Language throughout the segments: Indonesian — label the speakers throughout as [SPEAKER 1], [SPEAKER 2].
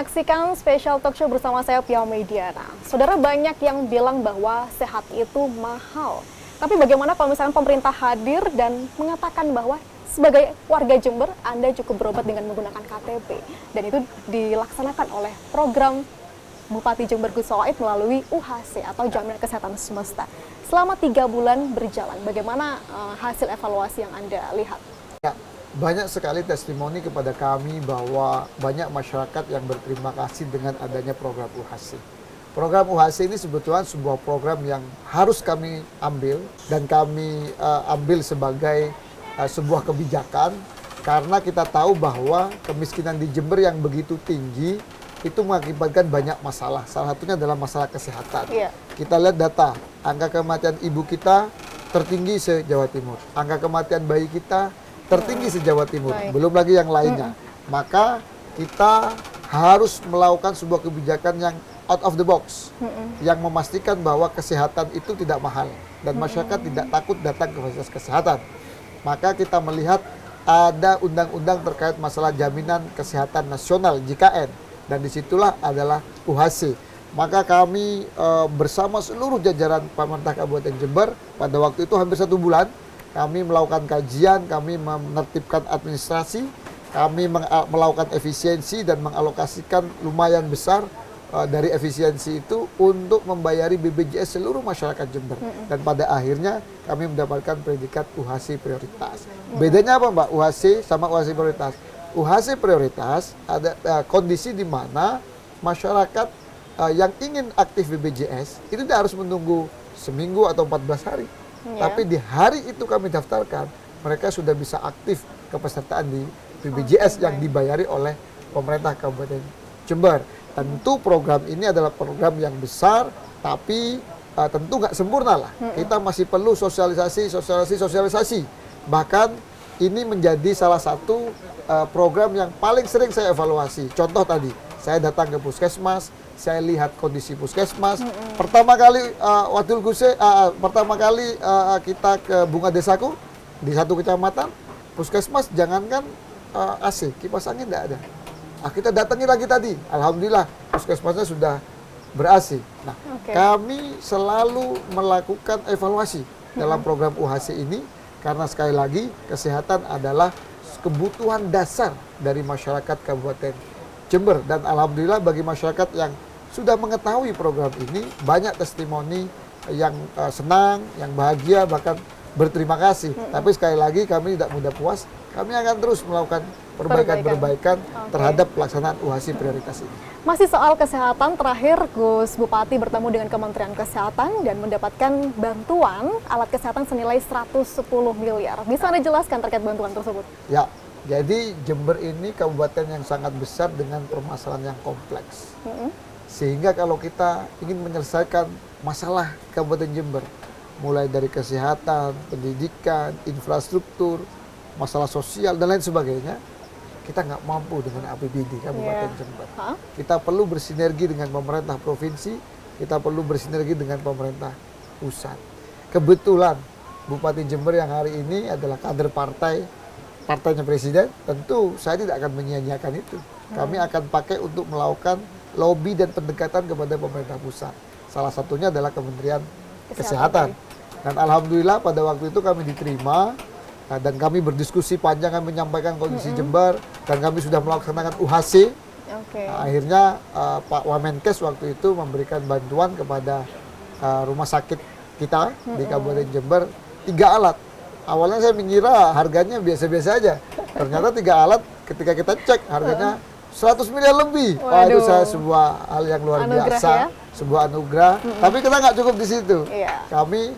[SPEAKER 1] menyaksikan Special Talk Show bersama saya Pia Mediana. Saudara, banyak yang bilang bahwa sehat itu mahal. Tapi bagaimana kalau misalnya pemerintah hadir dan mengatakan bahwa sebagai warga Jember, Anda cukup berobat dengan menggunakan KTP. Dan itu dilaksanakan oleh program Bupati Jember Gus Sowaid melalui UHC atau Jaminan Kesehatan Semesta. Selama 3 bulan berjalan, bagaimana hasil evaluasi yang Anda lihat?
[SPEAKER 2] Ya, banyak sekali testimoni kepada kami bahwa banyak masyarakat yang berterima kasih dengan adanya program UHC. Program UHC ini sebetulnya sebuah program yang harus kami ambil dan kami ambil sebagai sebuah kebijakan karena kita tahu bahwa kemiskinan di Jember yang begitu tinggi itu mengakibatkan banyak masalah. Salah satunya adalah masalah kesehatan. Yeah. Kita lihat data, angka kematian ibu kita tertinggi se-Jawa Timur. Angka kematian bayi kita tertinggi se-Jawa Timur. Baik. Belum lagi yang lainnya. Maka kita harus melakukan sebuah kebijakan yang out of the box. Yang memastikan bahwa kesehatan itu tidak mahal. Dan masyarakat tidak takut datang ke fasilitas kesehatan. Maka kita melihat ada undang-undang terkait masalah jaminan kesehatan nasional JKN. Dan disitulah adalah UHC. Maka kami bersama seluruh jajaran pemerintah Kabupaten Jember pada waktu itu hampir 1 bulan kami melakukan kajian, kami menertibkan administrasi, kami melakukan efisiensi dan mengalokasikan lumayan besar dari efisiensi itu untuk membayari BPJS seluruh masyarakat Jember. Dan pada akhirnya kami mendapatkan predikat UHC prioritas. Bedanya apa Mbak UHC sama UHC prioritas? UHC prioritas ada kondisi di mana masyarakat yang ingin aktif BPJS itu tidak harus menunggu seminggu atau 14 hari. Tapi di hari itu kami daftarkan, mereka sudah bisa aktif kepesertaan di BPJS yang dibayari oleh pemerintah Kabupaten Jember. Tentu program ini adalah program yang besar, tapi tentu nggak sempurna lah. Kita masih perlu sosialisasi. Bahkan ini menjadi salah satu program yang paling sering saya evaluasi. Contoh tadi, saya datang ke puskesmas, saya lihat kondisi puskesmas. Pertama kali kita ke Bunga Desaku di satu kecamatan, puskesmas jangankan AC, kipas angin tidak ada. Kita datangi lagi tadi, alhamdulillah puskesmasnya sudah ber-AC. Nah, kami selalu melakukan evaluasi dalam program UHC ini karena sekali lagi kesehatan adalah kebutuhan dasar dari masyarakat Kabupaten Jember. Dan alhamdulillah bagi masyarakat yang sudah mengetahui program ini, banyak testimoni yang senang, yang bahagia, bahkan berterima kasih. Tapi sekali lagi kami tidak mudah puas, kami akan terus melakukan perbaikan terhadap pelaksanaan UHC prioritas ini.
[SPEAKER 1] Masih soal kesehatan, terakhir Gus Bupati bertemu dengan Kementerian Kesehatan dan mendapatkan bantuan alat kesehatan senilai 110 miliar. Bisa Anda jelaskan terkait bantuan tersebut?
[SPEAKER 2] Ya, jadi Jember ini kabupaten yang sangat besar dengan permasalahan yang kompleks. Sehingga kalau kita ingin menyelesaikan masalah Kabupaten Jember, mulai dari kesehatan, pendidikan, infrastruktur, masalah sosial, dan lain sebagainya, kita nggak mampu dengan APBD Kabupaten Jember. Kita perlu bersinergi dengan pemerintah provinsi, kita perlu bersinergi dengan pemerintah pusat. Kebetulan Bupati Jember yang hari ini adalah kader partainya Presiden, tentu saya tidak akan menyia-nyiakan itu. Kami akan pakai untuk melakukan lobby dan pendekatan kepada pemerintah pusat. Salah satunya adalah Kementerian Kesehatan. Dan alhamdulillah pada waktu itu kami diterima dan kami berdiskusi panjang, kami menyampaikan kondisi Jember dan kami sudah melaksanakan UHC. Akhirnya Pak Wamenkes waktu itu memberikan bantuan kepada rumah sakit kita di Kabupaten Jember 3 alat. Awalnya saya mengira harganya biasa-biasa aja. Ternyata 3 alat ketika kita cek harganya 100 miliar lebih. Wah, itu sebuah hal yang luar biasa, sebuah anugerah. Tapi kita nggak cukup di situ. Kami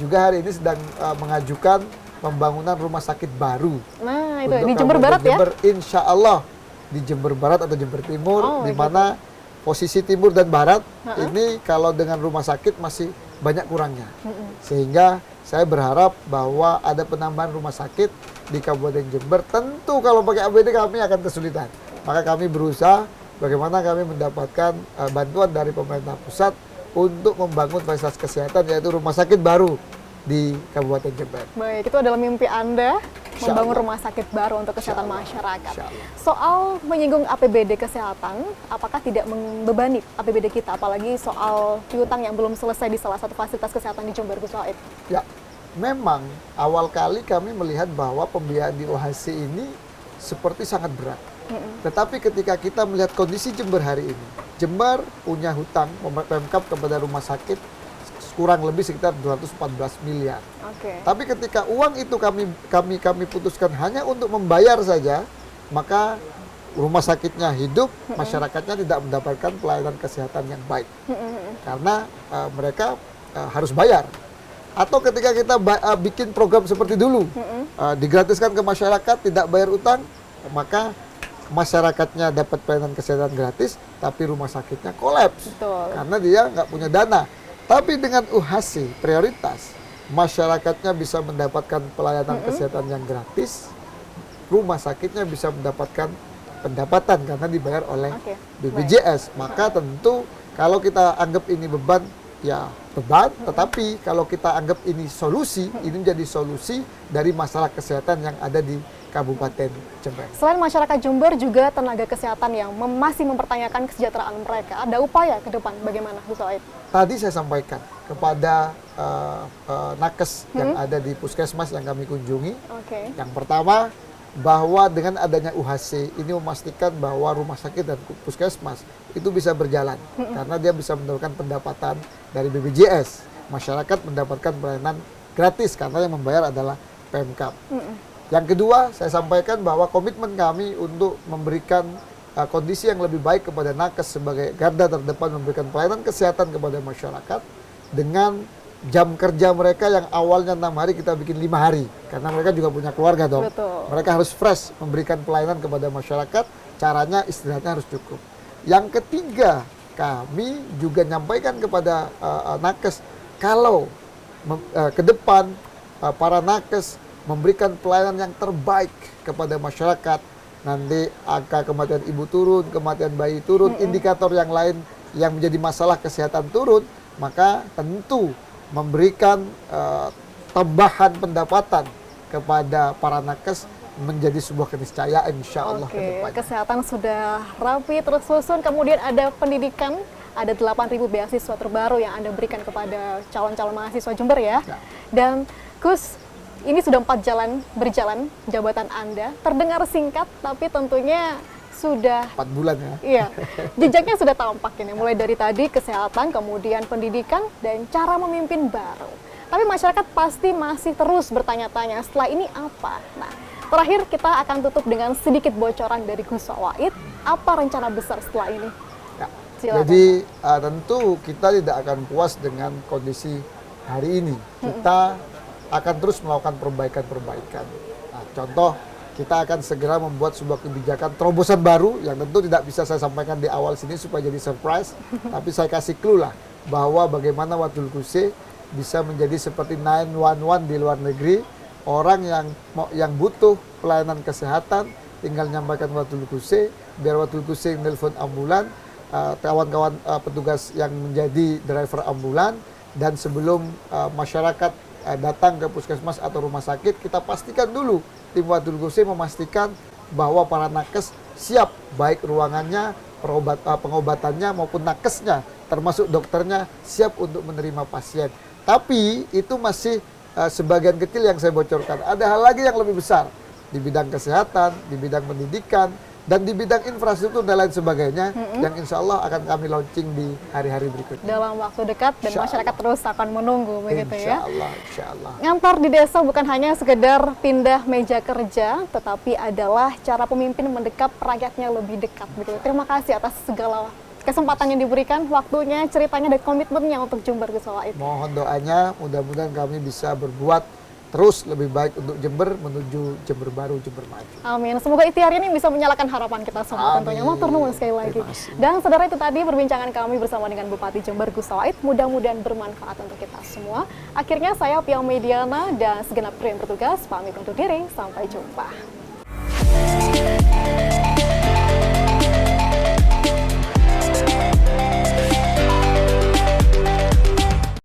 [SPEAKER 2] juga hari ini sedang mengajukan pembangunan rumah sakit baru.
[SPEAKER 1] Nah, itu di Jember Barat
[SPEAKER 2] Jember, insya Allah di Jember Barat atau Jember Timur, di mana posisi timur dan barat ini kalau dengan rumah sakit masih banyak kurangnya. Sehingga saya berharap bahwa ada penambahan rumah sakit di Kabupaten Jember. Tentu kalau pakai APBD kami akan kesulitan. Maka kami berusaha bagaimana kami mendapatkan bantuan dari pemerintah pusat untuk membangun fasilitas kesehatan, yaitu rumah sakit baru di Kabupaten Jember.
[SPEAKER 1] Baik, itu adalah mimpi Anda.
[SPEAKER 2] Insya
[SPEAKER 1] membangun
[SPEAKER 2] Allah.
[SPEAKER 1] rumah sakit baru untuk kesehatan
[SPEAKER 2] Insya Allah.
[SPEAKER 1] masyarakat.
[SPEAKER 2] Insya Allah.
[SPEAKER 1] Soal menyinggung APBD kesehatan, apakah tidak membebani APBD kita, apalagi soal piutang yang belum selesai di salah satu fasilitas kesehatan di Jember, Gus Waid?
[SPEAKER 2] Ya, memang awal kali kami melihat bahwa pembiayaan di OHC ini seperti sangat berat. Tetapi ketika kita melihat kondisi Jember hari ini, Jember punya hutang Pemkab kepada rumah sakit kurang lebih sekitar 214 miliar.
[SPEAKER 1] Oke.
[SPEAKER 2] Tapi ketika uang itu kami putuskan hanya untuk membayar saja, maka rumah sakitnya hidup, masyarakatnya tidak mendapatkan pelayanan kesehatan yang baik. Karena mereka harus bayar. Atau ketika kita bikin program seperti dulu, digratiskan ke masyarakat, tidak bayar utang, maka masyarakatnya dapat pelayanan kesehatan gratis, tapi rumah sakitnya kolaps.
[SPEAKER 1] Betul.
[SPEAKER 2] Karena dia nggak punya dana. Tapi dengan UHC prioritas, masyarakatnya bisa mendapatkan pelayanan kesehatan yang gratis, rumah sakitnya bisa mendapatkan pendapatan karena dibayar oleh BPJS. Maka tentu kalau kita anggap ini beban, ya beban, tetapi kalau kita anggap ini solusi, ini menjadi solusi dari masalah kesehatan yang ada di Kabupaten Jember.
[SPEAKER 1] Selain masyarakat Jember, juga tenaga kesehatan yang masih mempertanyakan kesejahteraan mereka. Ada upaya ke depan bagaimana, Gus Waid?
[SPEAKER 2] Tadi saya sampaikan kepada nakes yang ada di puskesmas yang kami kunjungi.
[SPEAKER 1] Oke.
[SPEAKER 2] Yang pertama, bahwa dengan adanya UHC ini memastikan bahwa rumah sakit dan puskesmas itu bisa berjalan. Karena dia bisa mendapatkan pendapatan dari BPJS. Masyarakat mendapatkan pelayanan gratis karena yang membayar adalah Pemkab. Yang kedua, saya sampaikan bahwa komitmen kami untuk memberikan kondisi yang lebih baik kepada nakes sebagai garda terdepan memberikan pelayanan kesehatan kepada masyarakat dengan jam kerja mereka yang awalnya 6 hari kita bikin 5 hari. Karena mereka juga punya keluarga dong.
[SPEAKER 1] Betul.
[SPEAKER 2] Mereka harus fresh memberikan pelayanan kepada masyarakat, caranya istirahatnya harus cukup. Yang ketiga, kami juga nyampaikan kepada nakes, kalau ke depan para nakes memberikan pelayanan yang terbaik kepada masyarakat, nanti angka kematian ibu turun, kematian bayi turun, indikator yang lain yang menjadi masalah kesehatan turun, maka tentu memberikan tambahan pendapatan kepada para nakes menjadi sebuah keniscayaan insya Allah ke depannya.
[SPEAKER 1] Kesehatan sudah rapi tersusun, kemudian ada pendidikan, ada 8.000 beasiswa terbaru yang Anda berikan kepada calon-calon mahasiswa Jember ya. Dan Gus, ini sudah 4 jalan berjalan jabatan Anda, terdengar singkat tapi tentunya sudah
[SPEAKER 2] 4 bulan ya.
[SPEAKER 1] Iya, jejaknya sudah tampak ini, mulai dari tadi kesehatan, kemudian pendidikan, dan cara memimpin baru. Tapi masyarakat pasti masih terus bertanya-tanya, setelah ini apa? Nah, terakhir kita akan tutup dengan sedikit bocoran dari Gus Waid, apa rencana besar setelah ini?
[SPEAKER 2] Ya.
[SPEAKER 1] Silakan.
[SPEAKER 2] Jadi tentu kita tidak akan puas dengan kondisi hari ini. Kita akan terus melakukan perbaikan-perbaikan. Nah, contoh, kita akan segera membuat sebuah kebijakan terobosan baru yang tentu tidak bisa saya sampaikan di awal sini supaya jadi surprise, tapi saya kasih clue lah bahwa bagaimana Wadul Kuse bisa menjadi seperti 911 di luar negeri. Orang yang butuh pelayanan kesehatan tinggal nyampaikan Wadul Kuse, biar Wadul Kuse nelpon ambulan, kawan-kawan petugas yang menjadi driver ambulan, dan sebelum masyarakat datang ke puskesmas atau rumah sakit, kita pastikan dulu, tim Wadul Kuse memastikan bahwa para nakes siap, baik ruangannya, pengobatannya maupun nakesnya, termasuk dokternya siap untuk menerima pasien. Tapi itu masih sebagian kecil yang saya bocorkan. Ada hal lagi yang lebih besar di bidang kesehatan, di bidang pendidikan, dan di bidang infrastruktur dan lain sebagainya, yang insya Allah akan kami launching di hari-hari berikutnya.
[SPEAKER 1] Dalam waktu dekat dan masyarakat terus akan menunggu, begitu ya?
[SPEAKER 2] Insya Allah.
[SPEAKER 1] Ngantor di desa bukan hanya sekedar pindah meja kerja, tetapi adalah cara pemimpin mendekap rakyatnya lebih dekat. Begitu. Terima kasih atas segala kesempatan yang diberikan, waktunya, ceritanya, dan komitmennya untuk Jember, Gus Waid.
[SPEAKER 2] Mohon doanya, mudah-mudahan kami bisa berbuat terus lebih baik untuk Jember menuju Jember baru, Jember maju.
[SPEAKER 1] Amin. Semoga ikhtiar ini bisa menyalakan harapan kita semua tentunya. Matur nuwun sekali lagi. Dan saudara, itu tadi perbincangan kami bersama dengan Bupati Jember Gus Waid. Mudah-mudahan bermanfaat untuk kita semua. Akhirnya saya Pia Mediana dan segenap kru yang bertugas pamit undur diri. Sampai jumpa.